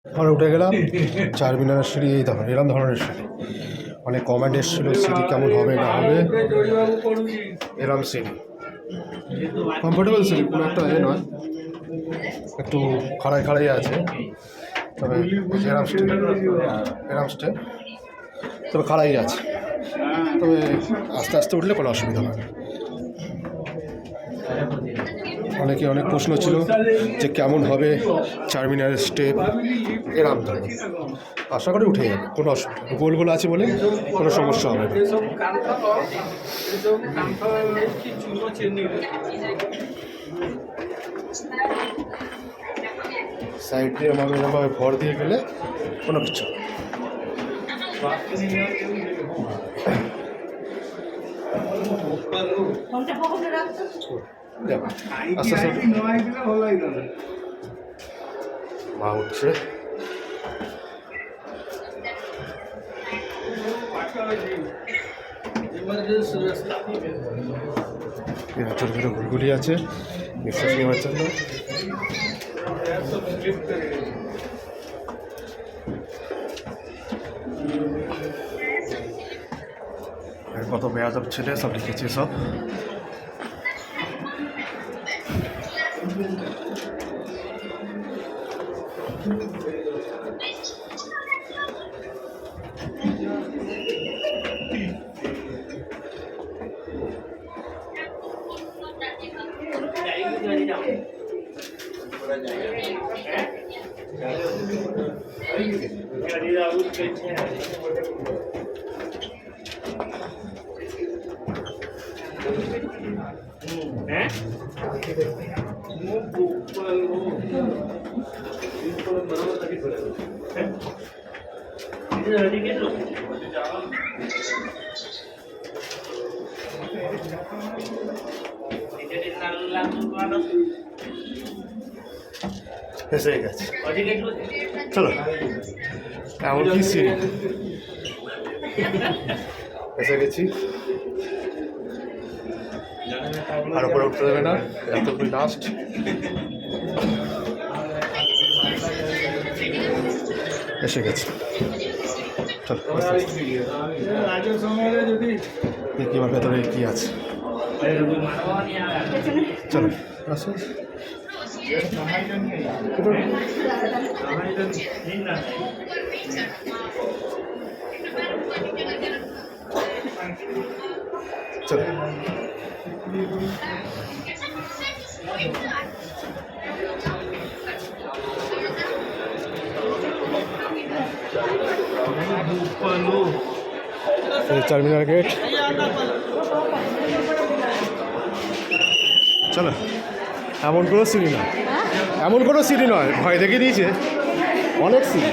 আমরা উঠে গেলাম চারমিনারের সিঁড়ি। এই ধরনের এরম ধরনের সিঁড়ি, অনেক কমেন্ট এসেছিলো সিঁড়ি কেমন হবে না হবে। এরম সিঁড়ি কমফোর্টেবল সিঁড়ি, কোনো একটা এ নয়, একটু খাড়াই খাড়াই আছে, তবে এরম স্টেপ, তবে খাড়াই আছে, তবে আস্তে আস্তে উঠলে কোনো অসুবিধা হয় না। অনেকে অনেক প্রশ্ন ছিল যে কেমন হবে চারমিনারের স্টেপ, এরম ধরনের। আশা করি উঠে যাবে, কোনো অসুবিধা, গোল গোল আছে বলে কোনো সমস্যা হবে না। সাইড দিয়ে আমাকে এরকমভাবে ভর দিয়ে গেলে কোনো কিছু আস্তে আস্তে মা উঠছে। ছোটো ছোটো ঘুরঘুরি আছে নিঃশ্বাস নেওয়ার জন্য। কত বেয়াদব ছেলে সব লিখেছে সব। এসে গেছে, চলো এমন কি সিঁড়ি এসে গেছি। আর উপরে উঠতে দেবে না, এতটুকুই লাস্ট। এসে গেছি, চলো দেখি আমার ভেতরে কি আছে। চলো আসো, চলো চারমিনার গেট। চলো, এমন কোনো সিঁড়ি নয়, এমন কোনো সিঁড়ি নয়, ভয় দেখে দিয়েছে অনেক সিঁড়ি।